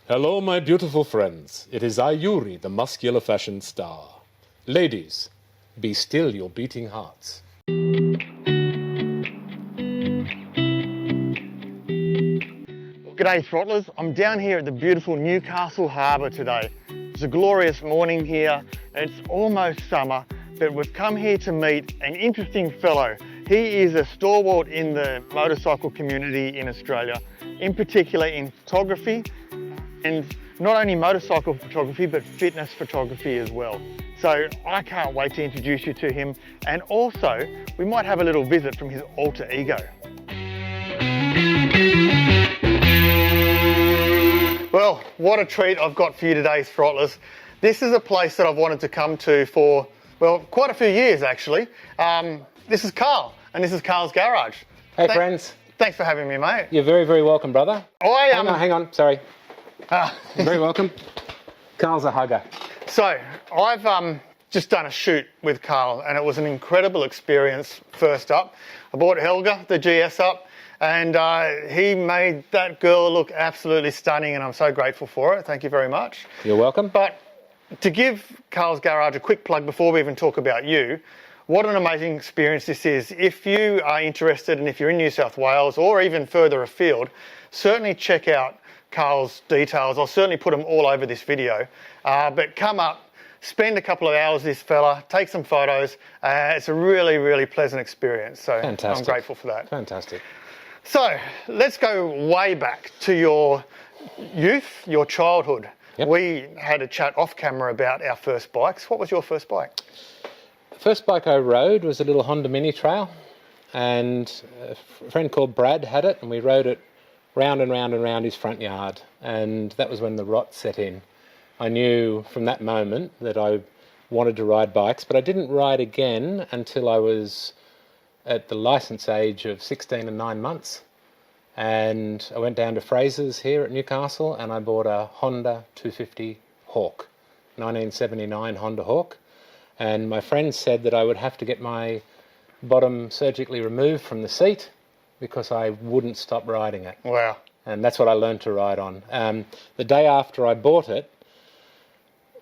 Hello, my beautiful friends. It is I, Yuri, the muscular fashion star. Ladies, be still your beating hearts. Well, g'day throttlers, I'm down here at the beautiful Newcastle Harbour today. It's a glorious morning here, it's almost summer, but we've come here to meet an interesting fellow. He is a stalwart in the motorcycle community in Australia, in particular in photography, and not only motorcycle photography, but fitness photography as well. So I can't wait to introduce you to him, and also we might have a little visit from his alter ego. Well, what a treat I've got for you today, throttlers. This is a place that I've wanted to come to for, well, quite a few years actually. This is Carl, and this is Carl's garage. Hey, friends. Thanks for having me, mate. You're very, very welcome, brother. Hang on, sorry. You're very welcome. Carl's a hugger. So, I've just done a shoot with Carl, and it was an incredible experience first up. I brought Helga, the GS, up, and he made that girl look absolutely stunning, and I'm so grateful for it. Thank you very much. You're welcome. But to give Carl's Garage a quick plug before we even talk about you, what an amazing experience this is. If you are interested, and if you're in New South Wales or even further afield, certainly check out Carl's details. I'll certainly put them all over this video. But come up, spend a couple of hours with this fella, take some photos. It's a really, really pleasant experience. So Fantastic. I'm grateful for that. Fantastic. So let's go way back to your youth, your childhood. Yep. We had a chat off camera about our first bikes. What was your first bike? The first bike I rode was a little Honda Mini Trail, and a friend called Brad had it, and we rode it round and round and round his front yard, and that was when the rot set in. I knew from that moment that I wanted to ride bikes, but I didn't ride again until I was at the licence age of 16 and 9 months. And I went down to Fraser's here at Newcastle, and I bought a Honda 250 Hawk, 1979 Honda Hawk. And my friend said that I would have to get my bottom surgically removed from the seat because I wouldn't stop riding it. Wow. And that's what I learned to ride on. The day after I bought it,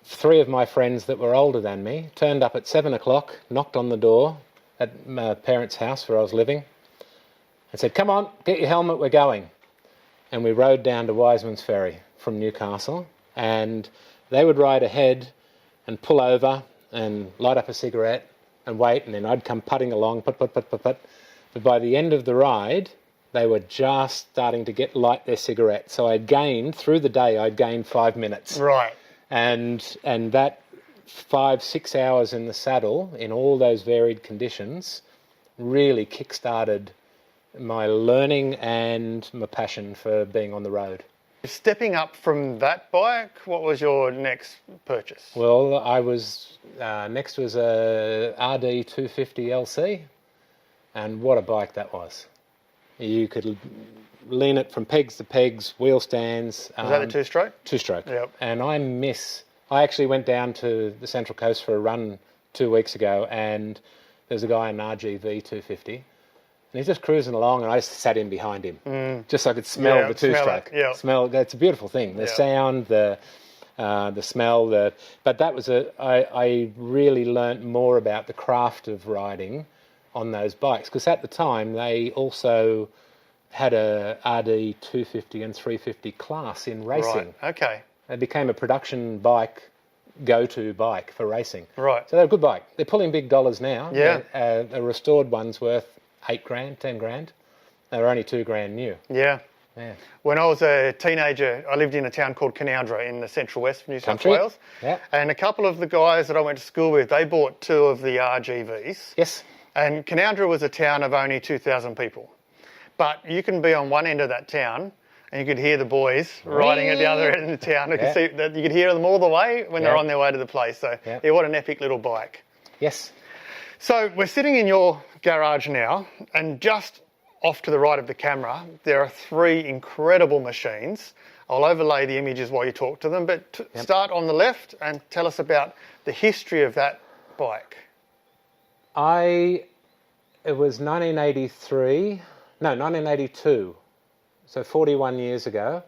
3 of my friends that were older than me turned up at 7 o'clock, knocked on the door at my parents' house where I was living, and said, "Come on, get your helmet, we're going." And we rode down to Wiseman's Ferry from Newcastle, and they would ride ahead and pull over and light up a cigarette and wait, and then I'd come putting along, put. But by the end of the ride, they were just starting to light their cigarette. So I'd gained, through the day, I'd gained 5 minutes. Right. And that 5-6 hours in the saddle, in all those varied conditions, really kick-started my learning and my passion for being on the road. Stepping up from that bike, what was your next purchase? Well, I was, next was a RD 250 LC, and what a bike that was. You could lean it from pegs to pegs, wheel stands. Was that a two-stroke? Two-stroke. Yep. And I actually went down to the Central Coast for a run 2 weeks ago, and there's a guy in an RGV 250, and he's just cruising along, and I just sat in behind him, just so I could smell the two-stroke. It's a beautiful thing. The sound, the smell, but that was I really learnt more about the craft of riding on those bikes, because at the time they also had a RD 250 and 350 class in racing. Right, okay. It became a production bike, go-to bike for racing. Right. So they're a good bike. They're pulling big dollars now. Yeah. A restored one's worth $8,000, $10,000. They were only $2,000 new. Yeah. Yeah. When I was a teenager, I lived in a town called Canoundra in the central west of New South Wales. Yeah. And a couple of the guys that I went to school with, they bought 2 of the RGVs. Yes. And Canoundra was a town of only 2,000 people. But you can be on one end of that town and you could hear the boys riding at the other end of the town. You could see that you could hear them all the way when they're on their way to the place. So yeah, what an epic little bike. Yes. So we're sitting in your garage now, and just off to the right of the camera, there are 3 incredible machines. I'll overlay the images while you talk to them, but start on the left and tell us about the history of that bike. It was 1982, so 41 years ago.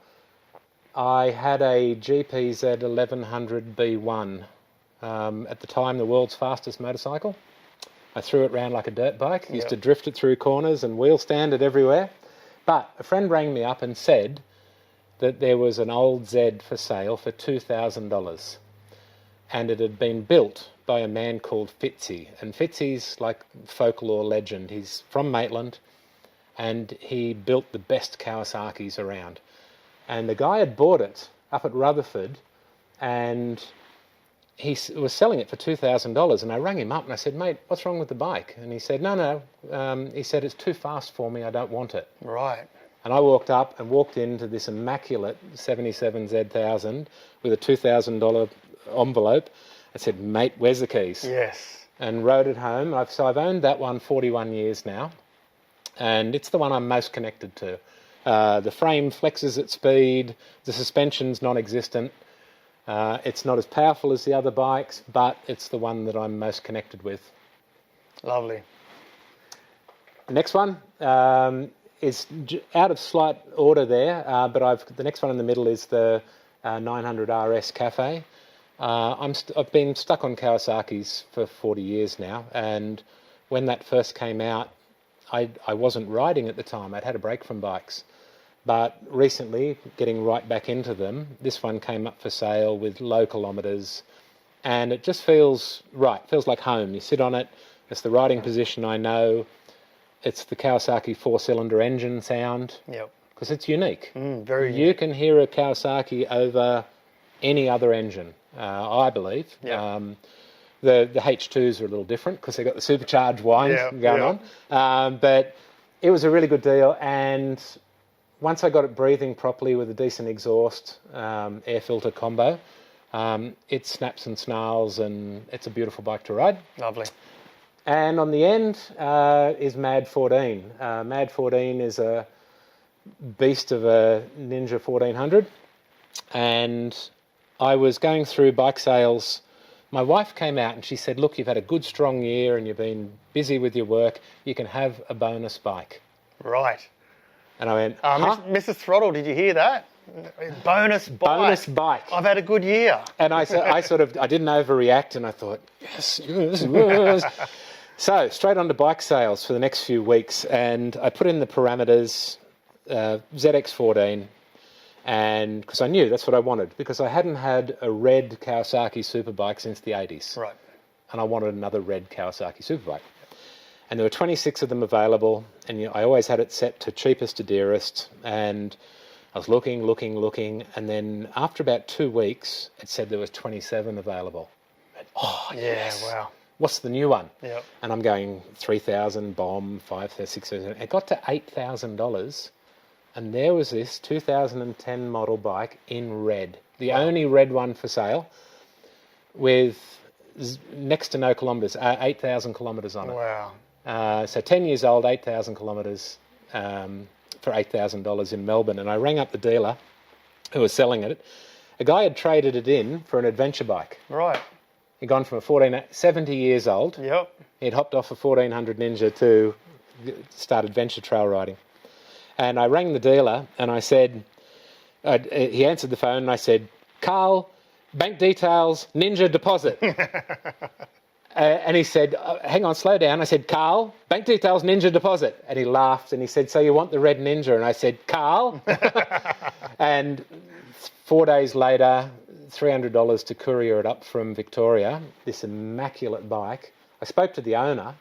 I had a GPZ 1100 B1, at the time the world's fastest motorcycle. I threw it around like a dirt bike, used to drift it through corners and wheel stand it everywhere. But a friend rang me up and said that there was an old Z for sale for $2,000. And it had been built by a man called Fitzy. And Fitzy's like folklore legend. He's from Maitland, and he built the best Kawasaki's around. And the guy had bought it up at Rutherford, and he was selling it for $2,000. And I rang him up and I said, mate, what's wrong with the bike? And he said, no. He said, it's too fast for me, I don't want it. Right. And I walked up and walked into this immaculate 77 Z1000 with a $2,000 envelope. I said, mate, where's the keys? Yes. And rode it home. So I've owned that one 41 years now, and it's the one I'm most connected to. The frame flexes at speed, the suspension's non-existent. It's not as powerful as the other bikes, but it's the one that I'm most connected with. Lovely. The next one is out of slight order there, but the next one in the middle is the 900 RS Cafe. I've been stuck on Kawasaki's for 40 years now, and when that first came out, I wasn't riding at the time. I'd had a break from bikes. But recently, getting right back into them, this one came up for sale with low kilometres, and it just feels right. Feels like home. You sit on it, it's the riding position I know, it's the Kawasaki four-cylinder engine sound, because it's unique. Very unique. You can hear a Kawasaki over any other engine, I believe. The H2s are a little different because they've got the supercharged wind going on. But it was a really good deal, and once I got it breathing properly with a decent exhaust, air filter combo, it snaps and snarls, and it's a beautiful bike to ride. Lovely. And on the end is Mad 14. Mad 14 is a beast of a Ninja 1400, and I was going through bike sales. My wife came out and she said, look, you've had a good strong year and you've been busy with your work, you can have a bonus bike. Right. And I went, Mrs. Throttle, did you hear that? Bonus bike. Bonus bike. I've had a good year. And I didn't overreact, and I thought, yes. So straight on to bike sales for the next few weeks, and I put in the parameters, ZX14, and because I knew that's what I wanted, because I hadn't had a red Kawasaki superbike since the 80s. Right. And I wanted another red Kawasaki superbike. And there were 26 of them available, and I always had it set to cheapest to dearest, and I was looking, and then after about 2 weeks, it said there was 27 available. And, yes. Wow. What's the new one? Yep. And I'm going 3,000 bomb, 5,000, 6,000. It got to $8,000, and there was this 2010 model bike in red, the only red one for sale, with next to no kilometres, 8,000 kilometres on it. Wow. So 10 years old, 8,000 kilometres for $8,000 in Melbourne. And I rang up the dealer who was selling it. A guy had traded it in for an adventure bike. Right. He'd gone from 70 years old. Yep. He'd hopped off a 1400 Ninja to start adventure trail riding. And I rang the dealer and I said, he answered the phone and I said, Carl, bank details, Ninja deposit. And he said, hang on, slow down. I said, Carl, bank details, Ninja deposit. And he laughed and he said, so you want the red Ninja? And I said, Carl. And 4 days later, $300 to courier it up from Victoria, this immaculate bike. I spoke to the owner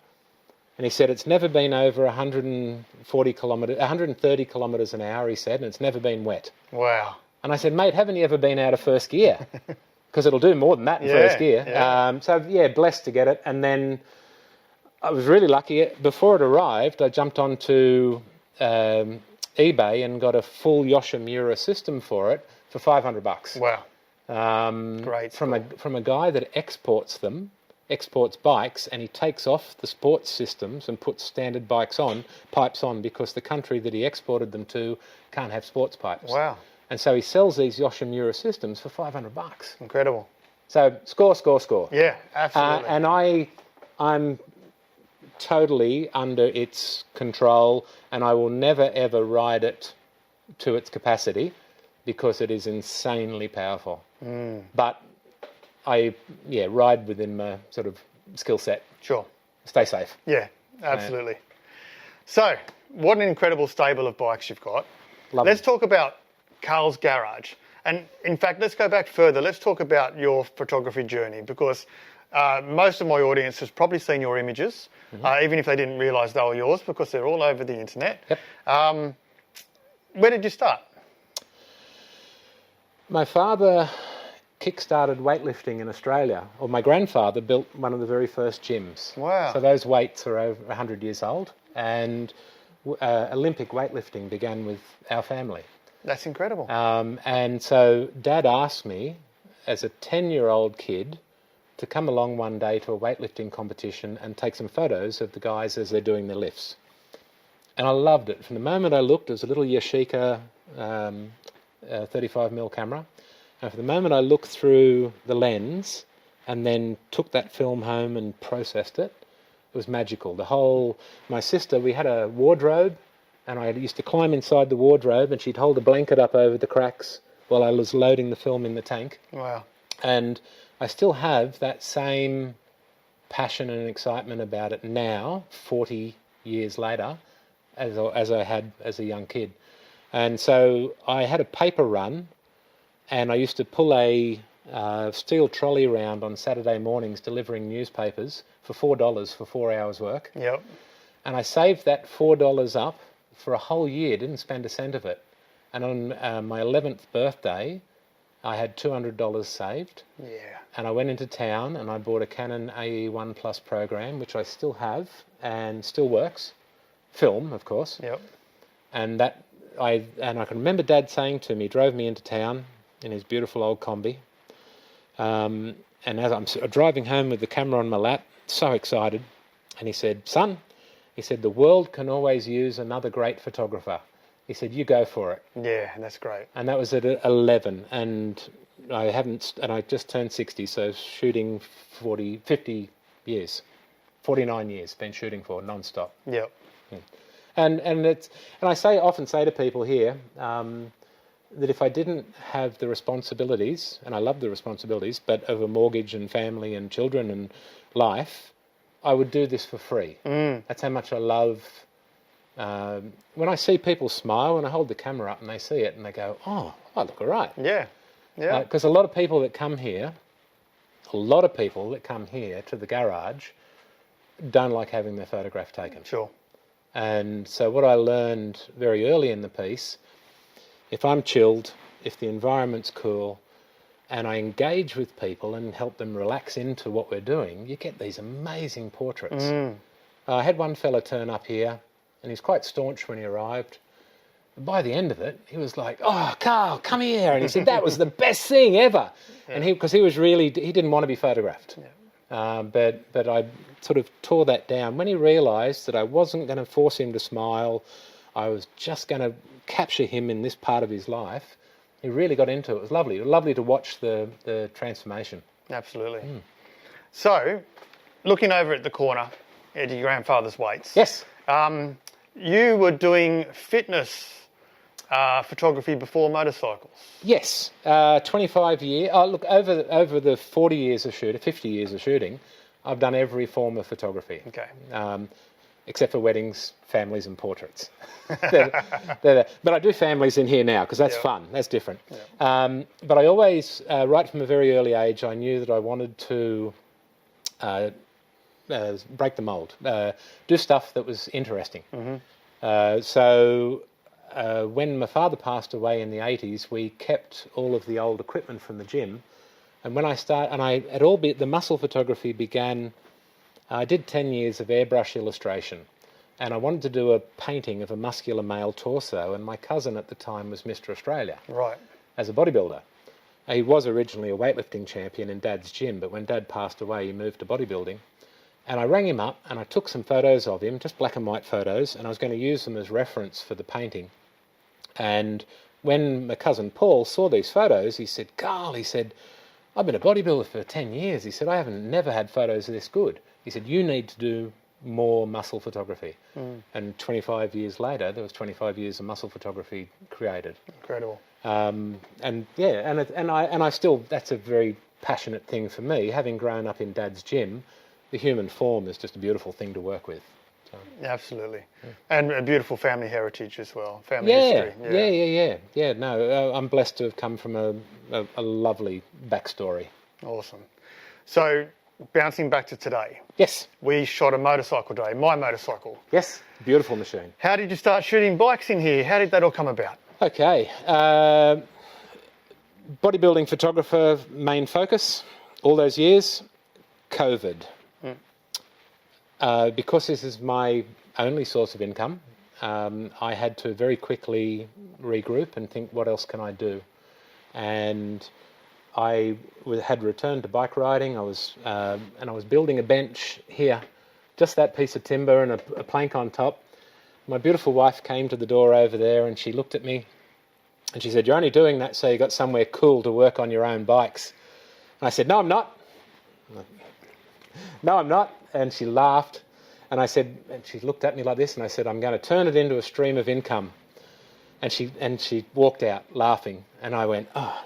and he said, it's never been over 130 kilometres an hour, he said, and it's never been wet. Wow. And I said, mate, haven't you ever been out of first gear? Because it'll do more than that in first gear. So, blessed to get it. And then I was really lucky. Before it arrived, I jumped onto eBay and got a full Yoshimura system for it for $500. Wow. Great. From a guy that exports bikes, and he takes off the sports systems and puts standard pipes on, because the country that he exported them to can't have sports pipes. Wow. And so he sells these Yoshimura systems for $500. Incredible. So score. Yeah, absolutely. And I'm totally under its control, and I will never ever ride it to its capacity, because it is insanely powerful. But I ride within my sort of skill set. Sure. Stay safe. Yeah, absolutely. So, what an incredible stable of bikes you've got. Lovely. Let's talk about Carl's garage. And in fact, let's go back further. Let's talk about your photography journey, because most of my audience has probably seen your images, even if they didn't realise they were yours, because they're all over the internet. Yep. Where did you start? My father kick-started weightlifting in Australia, or my grandfather built one of the very first gyms. Wow. So those weights are over 100 years old, and Olympic weightlifting began with our family. That's incredible. And so Dad asked me, as a 10-year-old kid, to come along one day to a weightlifting competition and take some photos of the guys as they're doing their lifts. And I loved it. From the moment I looked, it was a little Yashica 35mm camera. And from the moment I looked through the lens and then took that film home and processed it, it was magical. My sister, we had a wardrobe, and I used to climb inside the wardrobe, and she'd hold a blanket up over the cracks while I was loading the film in the tank. Wow. And I still have that same passion and excitement about it now, 40 years later, as I had as a young kid. And so I had a paper run, and I used to pull a steel trolley around on Saturday mornings delivering newspapers for $4 for 4 hours work. Yep. And I saved that $4 up for a whole year, didn't spend a cent of it. And on my 11th birthday, I had $200 saved. Yeah. And I went into town and I bought a Canon AE1 Plus program, which I still have and still works. Film, of course. Yep. And I can remember Dad saying to me, drove me into town in his beautiful old Kombi. And as I'm driving home with the camera on my lap, so excited, and he said, "Son," he said, "the world can always use another great photographer." He said, "You go for it." Yeah, that's great. And that was at 11, and I just turned 60, so shooting 50 years, 49 years, been shooting for non-stop. Yep. And I often say to people here that if I didn't have the responsibilities, and I love the responsibilities, but of a mortgage and family and children and life, I would do this for free. That's how much I love. When I see people smile, when I hold the camera up and they see it and they go, "Oh, I look all right." Yeah. Yeah. Because a lot of people that come here to the garage don't like having their photograph taken. Sure. And so what I learned very early in the piece, if I'm chilled, if the environment's cool, and I engage with people and help them relax into what we're doing, you get these amazing portraits. I had one fella turn up here, and he's quite staunch when he arrived. By the end of it, he was like, "Oh, Carl, come here." And he said, "That was the best thing ever." Yeah. And because he didn't want to be photographed. Yeah. But I sort of tore that down. When he realised that I wasn't going to force him to smile, I was just going to capture him in this part of his life, he really got into it. It was lovely. It was lovely to watch the transformation. Absolutely. So, looking over at the corner at your grandfather's weights. Yes. You were doing fitness photography before motorcycles. Yes. 25 years. Look, over the 40 years of shooting, 50 years of shooting, I've done every form of photography. Okay. Except for weddings, families and portraits. But I do families in here now because that's fun. That's different. Yep. But I always, right from a very early age, I knew that I wanted to break the mould, do stuff that was interesting. So when my father passed away in the 80s, we kept all of the old equipment from the gym. And when the muscle photography began, I did 10 years of airbrush illustration, and I wanted to do a painting of a muscular male torso, and my cousin at the time was Mr. Australia. Right. As a bodybuilder. He was originally a weightlifting champion in Dad's gym, but when Dad passed away, he moved to bodybuilding. And I rang him up, and I took some photos of him, just black and white photos, and I was going to use them as reference for the painting. And when my cousin Paul saw these photos, he said, "Carl," he said, "I've been a bodybuilder for 10 years. He said, "I haven't never had photos this good." He said, "You need to do more muscle photography." And 25 years later, there was 25 years of muscle photography created. Incredible. And yeah, and I still, that's a very passionate thing for me. Having grown up in Dad's gym, the human form is just a beautiful thing to work with. So. Absolutely. And a beautiful family heritage as well, family history. Yeah. No, I'm blessed to have come from a lovely backstory. Awesome. So, bouncing back to today. Yes. We shot a motorcycle day, my motorcycle. Yes, beautiful machine. How did you start shooting bikes in here? How did that all come about? Okay. Bodybuilding photographer, main focus, all those years, COVID. Because this is my only source of income, I had to very quickly regroup and think, what else can I do? And I had returned to bike riding. I was building a bench here, just that piece of timber and a plank on top. My beautiful wife came to the door over there and she looked at me and she said, "You're only doing that so you got somewhere cool to work on your own bikes." And I said, "No, I'm not." "No, I'm not." And she laughed. And I said, and she looked at me like this and I said, "I'm going to turn it into a stream of income." And she walked out laughing. And I went, "Oh,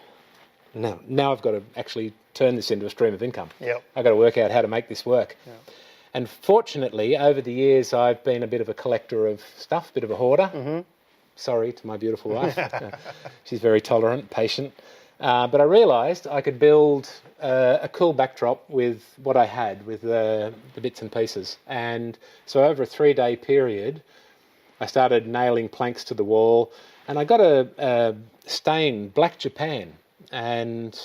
no, now I've got to actually turn this into a stream of income. Yep. I've got to work out how to make this work." Yep. And fortunately, over the years, I've been a bit of a collector of stuff, a bit of a hoarder. Mm-hmm. Sorry to my beautiful wife. She's very tolerant, patient. But I realised I could build a cool backdrop with what I had, with the bits and pieces. And so over a 3-day period, I started nailing planks to the wall. And I got a stain, Black Japan. And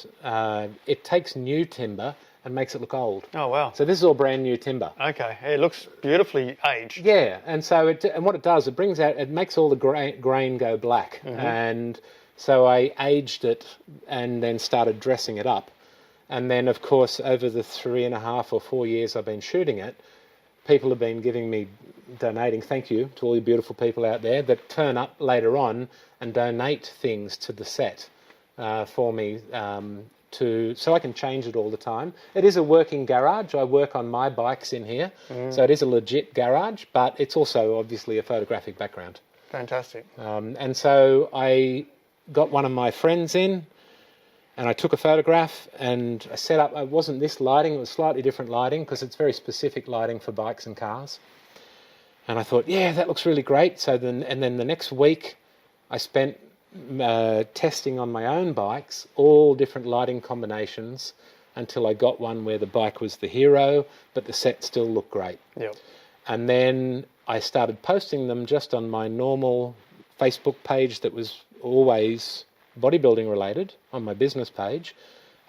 it takes new timber and makes it look old. Oh, wow. So this is all brand new timber. Okay, it looks beautifully aged. Yeah, and so and what it does, it makes all the grain go black. Mm-hmm. And so I aged it and then started dressing it up. And then, of course, over the 3.5 or 4 years I've been shooting it, people have been giving me, donating, thank you to all you beautiful people out there that turn up later on and donate things to the set for me so I can change it all the time. It is a working garage. I work on my bikes in here. So it is a legit garage, but it's also obviously a photographic background. Fantastic. And so I got one of my friends in and I took a photograph and I set up, it wasn't this lighting, it was slightly different lighting because it's very specific lighting for bikes and cars. And I thought, yeah, that looks really great. And then the next week I spent testing on my own bikes, all different lighting combinations until I got one where the bike was the hero, but the set still looked great. Yep. And then I started posting them just on my normal Facebook page that was always bodybuilding related, on my business page,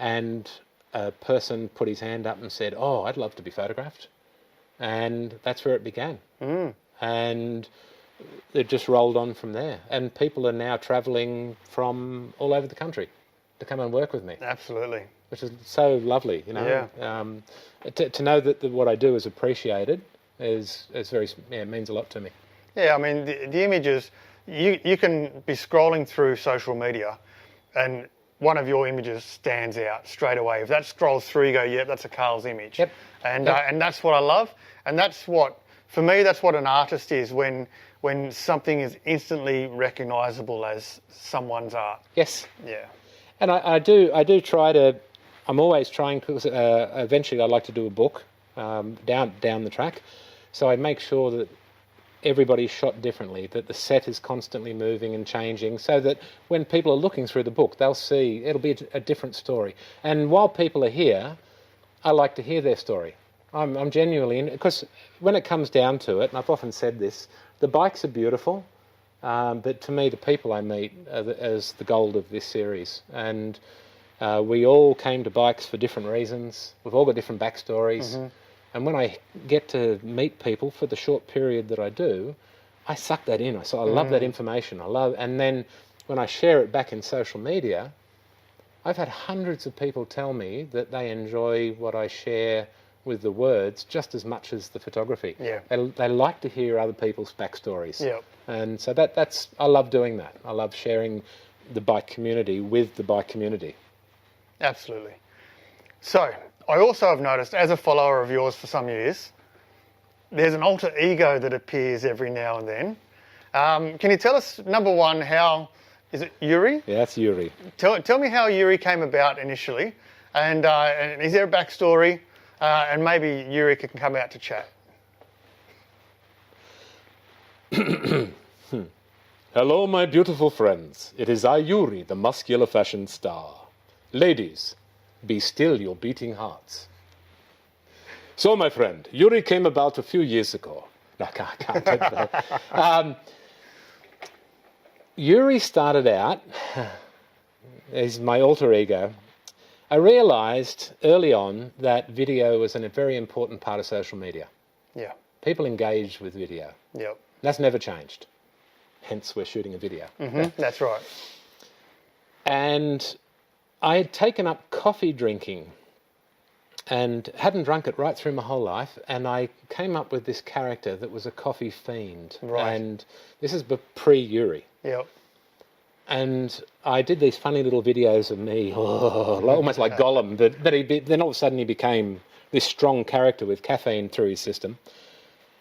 and a person put his hand up and said, "Oh, I'd love to be photographed." And that's where it began. And it just rolled on from there. And people are now travelling from all over the country to come and work with me. Absolutely. Which is so lovely, you know. Yeah. To know that what I do is appreciated is very, it means a lot to me. Yeah, I mean, the images, you can be scrolling through social media and one of your images stands out straight away. If that scrolls through, you go, "Yep, that's a Carl's image." Yep. And that's what I love. And that's what, for me, that's what an artist is, when something is instantly recognisable as someone's art. Yes. Yeah. And I do try to, I'm always trying, because eventually I'd like to do a book down the track. So I make sure that everybody's shot differently, that the set is constantly moving and changing, so that when people are looking through the book, they'll see it'll be a different story. And while people are here, I like to hear their story. I'm genuinely in, because when it comes down to it, and I've often said this, the bikes are beautiful, but to me, the people I meet is the gold of this series. And we all came to bikes for different reasons. We've all got different backstories. Mm-hmm. And when I get to meet people for the short period that I do, I suck that in. So I love that information. And then when I share it back in social media, I've had hundreds of people tell me that they enjoy what I share with the words just as much as the photography. Yeah. They like to hear other people's backstories. Yeah. And so that's I love doing that. I love sharing the bike community with the bike community. Absolutely. So I also have noticed, as a follower of yours for some years, there's an alter ego that appears every now and then. Can you tell us, number one, how Is it Yuri? Yeah, that's Yuri. Tell me how Yuri came about initially, and is there a backstory? And maybe Yuri can come out to chat. Hello, my beautiful friends. It is I, Yuri, the muscular fashion star. Ladies, be still your beating hearts. So, my friend, Yuri came about a few years ago. No, I can't take that. Yuri started out as my alter ego. I realised early on that video was a very important part of social media. Yeah. People engage with video. Yep. That's never changed. Hence, we're shooting a video. That's right. And I had taken up coffee drinking and hadn't drunk it right through my whole life. And I came up with this character that was a coffee fiend. Right. And this is pre-Yuri. Yep. And I did these funny little videos of me, almost like Gollum, but then all of a sudden he became this strong character with caffeine through his system.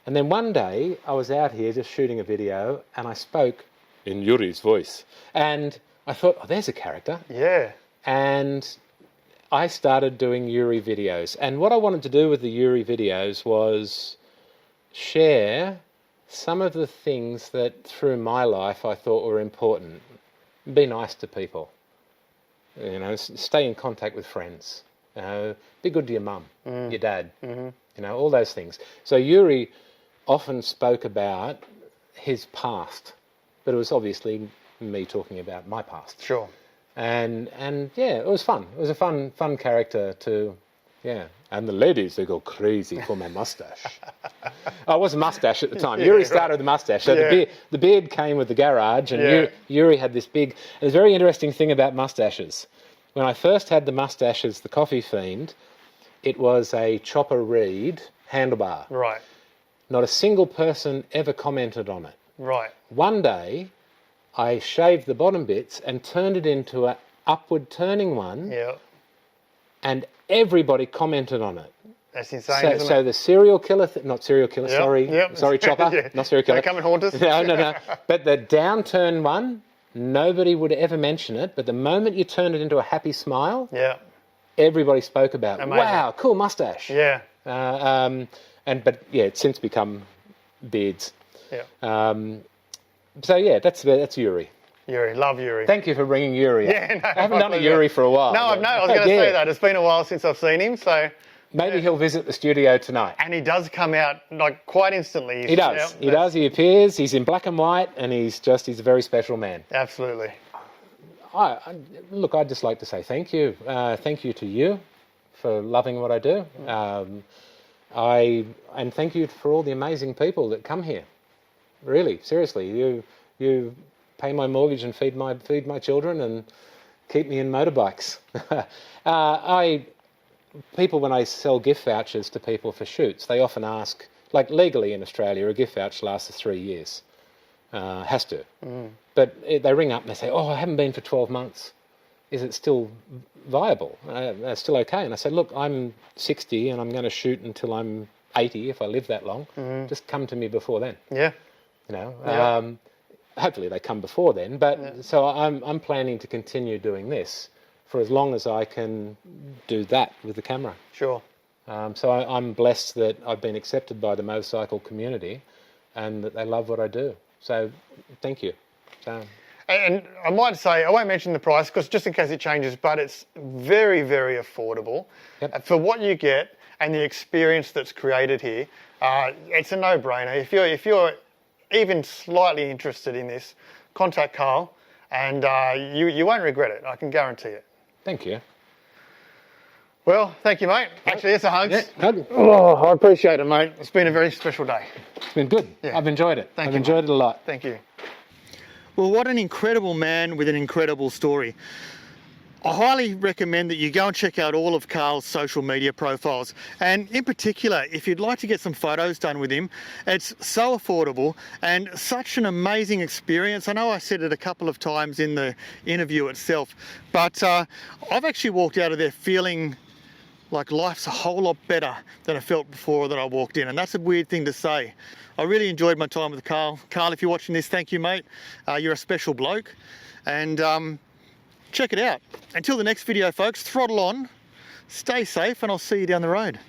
And then one day I was out here just shooting a video and I spoke in Yuri's voice. And I thought, oh, there's a character. Yeah. And I started doing Yuri videos. And what I wanted to do with the Yuri videos was share some of the things that through my life I thought were important. Be nice to people. You know, stay in contact with friends. Be good to your mum, your dad. You know, all those things. So Yuri often spoke about his past, but it was obviously me talking about my past. Sure. And yeah, it was fun. It was a fun character to, yeah. And the ladies, they go crazy for my mustache. I was a mustache at the time. Yuri started the mustache. So the beard came with the garage, and Yuri had this big. There's a very interesting thing about mustaches. When I first had the mustache as the coffee fiend, it was a Chopper Reed handlebar. Right. Not a single person ever commented on it. Right. One day, I shaved the bottom bits and turned it into an upward turning one. Yeah. And everybody commented on it. That's insane, isn't so it? the serial killer, not serial killer, sorry Chopper, not serial killer. They come and haunt us. No. But the downturn one, nobody would ever mention it. But the moment you turned it into a happy smile, everybody spoke about it. Amazing. Wow, cool mustache. Yeah. But it's since become beards. Yeah. So yeah, that's Yuri. Yuri, love Yuri. Thank you for bringing Yuri up. Yeah, no, I haven't done a Yuri for a while. No, I was going to say that. It's been a while since I've seen him, so... Maybe he'll visit the studio tonight. And he does come out, like, quite instantly. He does. He does. He appears. He's in black and white, and he's a very special man. Absolutely. Look, I'd just like to say thank you. Thank you to you for loving what I do. And thank you for all the amazing people that come here. Really, seriously, you pay my mortgage and feed my children and keep me in motorbikes. People, when I sell gift vouchers to people for shoots, they often ask, like legally in Australia, a gift voucher lasts for 3 years. Has to. But they ring up and they say, oh, I haven't been for 12 months. Is it still viable? Still okay? And I said, look, I'm 60 and I'm going to shoot until I'm 80 if I live that long. Just come to me before then. Yeah. You know, hopefully they come before then. But so I'm planning to continue doing this for as long as I can do that with the camera. Sure. So I'm blessed that I've been accepted by the motorcycle community and that they love what I do. So thank you. And I might say, I won't mention the price because just in case it changes, but it's very, very affordable. Yep. For what you get and the experience that's created here. It's a no-brainer. If you're even slightly interested in this, contact Carl and you won't regret it. I can guarantee it. Thank you. Well, thank you, mate. Actually, it's a hug. Yeah, hug. Oh, I appreciate it, mate. It's been a very special day. It's been good. Yeah. I've enjoyed it. Thank I've you, enjoyed mate. it a lot. Thank you. Well, what an incredible man with an incredible story. I highly recommend that you go and check out all of Carl's social media profiles. And in particular, if you'd like to get some photos done with him, it's so affordable and such an amazing experience. I know I said it a couple of times in the interview itself, but I've actually walked out of there feeling like life's a whole lot better than I felt before that I walked in. And that's a weird thing to say. I really enjoyed my time with Carl. Carl, if you're watching this, thank you, mate. You're a special bloke. and check it out. Until the next video, folks, throttle on, stay safe, and I'll see you down the road.